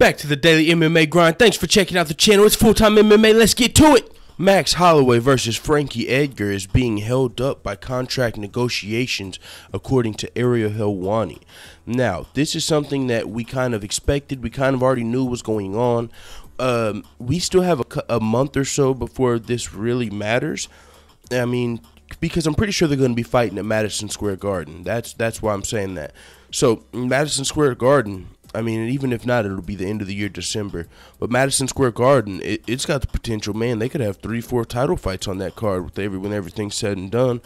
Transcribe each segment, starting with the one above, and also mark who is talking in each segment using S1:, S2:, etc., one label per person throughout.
S1: Back to the daily MMA grind. Thanks for checking out the channel. It's full-time MMA. Let's get to it. Max Holloway versus Frankie Edgar is being held up by contract negotiations, according to Ariel Helwani. Now, this is something that we kind of expected. We kind of already knew was going on. We still have a month or so before this really matters. I mean, because I'm pretty sure they're going to be fighting at Madison Square Garden. That's why I'm saying that. So, Madison Square Garden, I mean, even if not, it'll be the end of the year, December. But Madison Square Garden, it's got the potential, man. They could have 3-4 title fights on that card when everything's said and done.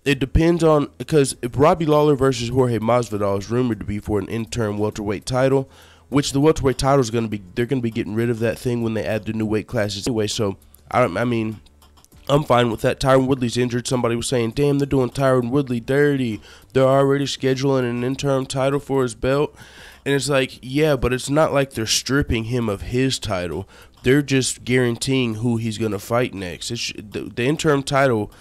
S1: It depends on, because if Robbie Lawler versus Jorge Masvidal is rumored to be for an interim welterweight title, which the welterweight title is going to be, they're going to be getting rid of that thing when they add the new weight classes anyway. So, I mean, I'm fine with that. Tyron Woodley's injured. Somebody was saying, damn, they're doing Tyron Woodley dirty. They're already scheduling an interim title for his belt. And it's like, yeah, but it's not like they're stripping him of his title. They're just guaranteeing who he's going to fight next. The interim title,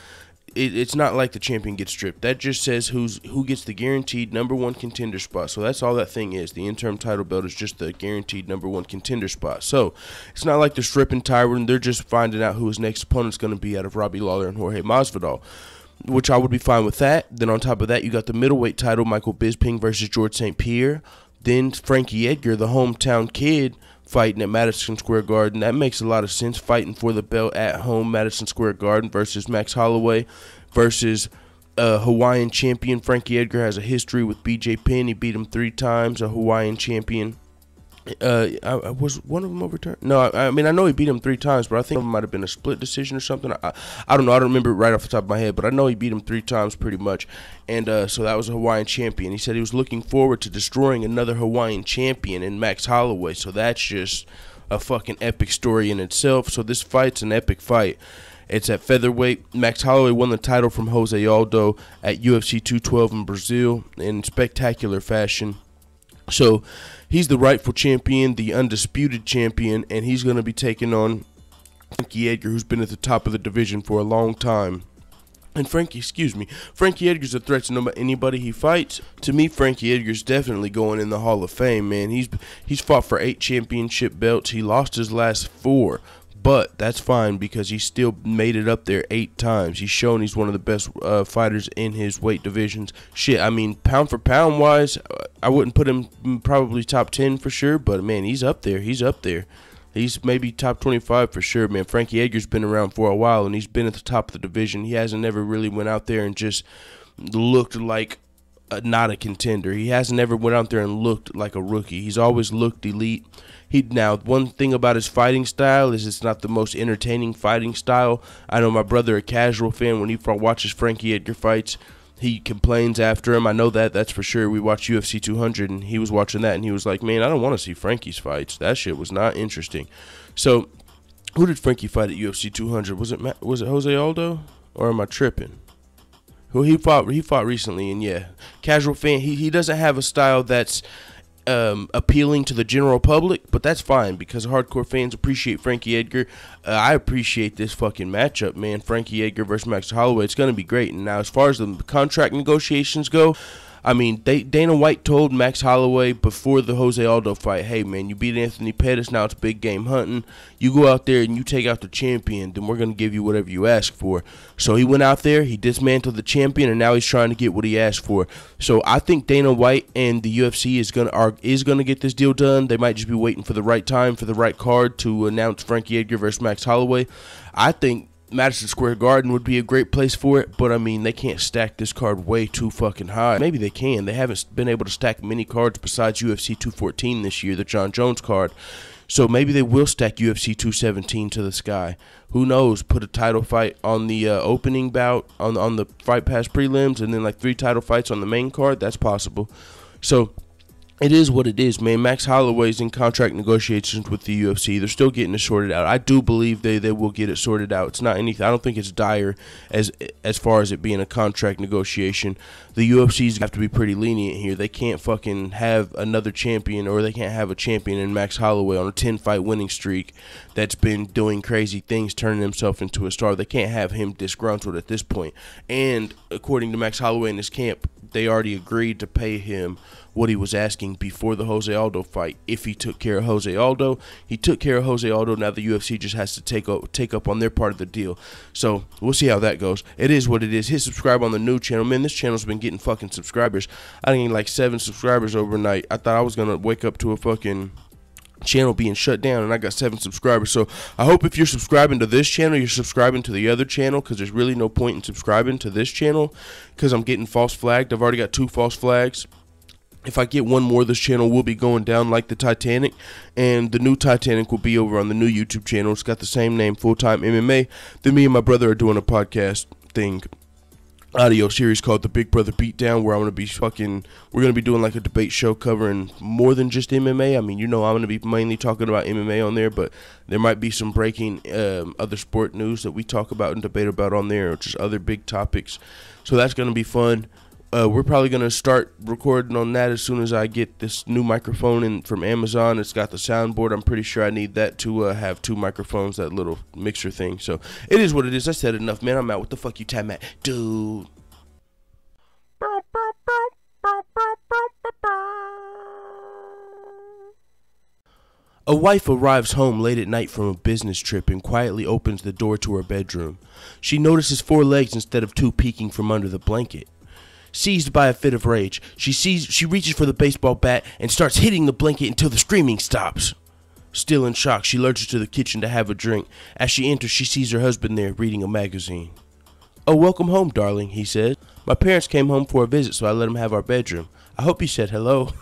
S1: it's not like the champion gets stripped. That just says who gets the guaranteed #1 contender spot. So that's all that thing is. The interim title belt is just the guaranteed #1 contender spot. So it's not like they're stripping Tyron. They're just finding out who his next opponent's going to be out of Robbie Lawler and Jorge Masvidal, which I would be fine with that. Then on top of that, you got the middleweight title, Michael Bisping versus George St. Pierre. Then Frankie Edgar, the hometown kid, fighting at Madison Square Garden. That makes a lot of sense, fighting for the belt at home, Madison Square Garden, versus Max Holloway versus Hawaiian champion. Frankie Edgar has a history with BJ Penn. He beat him 3 times, a Hawaiian champion. Was one of them overturned? No, I mean, I know he beat him 3 times, but I think it might have been a split decision or something. I don't know. I don't remember it right off the top of my head, but I know he beat him 3 times pretty much. And so that was a Hawaiian champion. He said he was looking forward to destroying another Hawaiian champion in Max Holloway. So that's just a fucking epic story in itself. So this fight's an epic fight. It's at featherweight. Max Holloway won the title from Jose Aldo at UFC 212 in Brazil in spectacular fashion. So he's the rightful champion, the undisputed champion, and he's going to be taking on Frankie Edgar, who's been at the top of the division for a long time. And Frankie Edgar's a threat to anybody he fights. To me, Frankie Edgar's definitely going in the Hall of Fame, man. He's fought for 8 championship belts. He lost his last 4. But that's fine because he still made it up there 8 times. He's shown he's one of the best fighters in his weight divisions. Shit, I mean, pound for pound wise, I wouldn't put him probably top 10 for sure. But, man, he's up there. He's up there. He's maybe top 25 for sure, man. Frankie Edgar's been around for a while, and he's been at the top of the division. He hasn't ever really went out there and just looked like not a contender. He hasn't ever went out there and looked like a rookie. He's always looked elite. Now, one thing about his fighting style is it's not the most entertaining fighting style. I know my brother, a casual fan, when he watches Frankie Edgar fights, he complains after him. I know that, that's for sure. We watched UFC 200, and he was watching that, and he was like, man, I don't want to see Frankie's fights. That shit was not interesting. So, who did Frankie fight at UFC 200? Was it Jose Aldo, or am I tripping? Who he fought recently, and yeah, casual fan. He doesn't have a style that's appealing to the general public, but that's fine because hardcore fans appreciate Frankie Edgar. I appreciate this fucking matchup, man. Frankie Edgar versus Max Holloway. It's going to be great. And now, as far as the contract negotiations go, I mean, Dana White told Max Holloway before the Jose Aldo fight, hey, man, you beat Anthony Pettis, now it's big game hunting. You go out there and you take out the champion, then we're going to give you whatever you ask for. So he went out there, he dismantled the champion, and now he's trying to get what he asked for. So I think Dana White and the UFC is going to get this deal done. They might just be waiting for the right time, for the right card to announce Frankie Edgar versus Max Holloway. I think Madison Square Garden would be a great place for it, but I mean, they can't stack this card way too fucking high. Maybe they can. They haven't been able to stack many cards besides UFC 214 this year, the John Jones card. So maybe they will stack UFC 217 to the sky. Who knows? Put a title fight on the opening bout on the Fight Pass prelims, and then like 3 title fights on the main card. That's possible. So it is what it is, man. Max Holloway's in contract negotiations with the UFC. They're still getting it sorted out. I do believe they will get it sorted out. It's not anything. I don't think it's dire as far as it being a contract negotiation. The UFC's have to be pretty lenient here. They can't fucking have another champion, or they can't have a champion in Max Holloway on a 10-fight winning streak that's been doing crazy things, turning himself into a star. They can't have him disgruntled at this point. And according to Max Holloway in his camp, they already agreed to pay him what he was asking before the Jose Aldo fight. If he took care of Jose Aldo, he took care of Jose Aldo. Now the UFC just has to take up on their part of the deal. So we'll see how that goes. It is what it is. Hit subscribe on the new channel. Man, this channel's been getting fucking subscribers. I gained like 7 subscribers overnight. I thought I was gonna wake up to a fucking channel being shut down, and I got 7 subscribers. So I hope if you're subscribing to this channel, you're subscribing to the other channel, because there's really no point in subscribing to this channel because I'm getting false flagged. I've already got 2 false flags. If I get one more, this channel will be going down like the Titanic, and the new Titanic will be over on the new YouTube channel. It's got the same name, Full Time MMA. Then me and my brother are doing a podcast thing, audio series called The Big Brother Beatdown, where I'm gonna be we're gonna be doing like a debate show covering more than just MMA. I mean, I'm gonna be mainly talking about MMA on there, but there might be some breaking other sport news that we talk about and debate about on there, or just other big topics. So that's gonna be fun. We're probably going to start recording on that as soon as I get this new microphone in from Amazon. It's got the soundboard. I'm pretty sure I need that to have 2 microphones, that little mixer thing. So it is what it is. I said enough, man. I'm out. What the fuck you time at, dude? A wife arrives home late at night from a business trip and quietly opens the door to her bedroom. She notices 4 legs instead of 2 peeking from under the blanket. Seized by a fit of rage, she reaches for the baseball bat and starts hitting the blanket until the screaming stops. Still in shock, she lurches to the kitchen to have a drink. As she enters, she sees her husband there reading a magazine. "Oh, welcome home, darling," he says. "My parents came home for a visit, so I let them have our bedroom. I hope you said hello."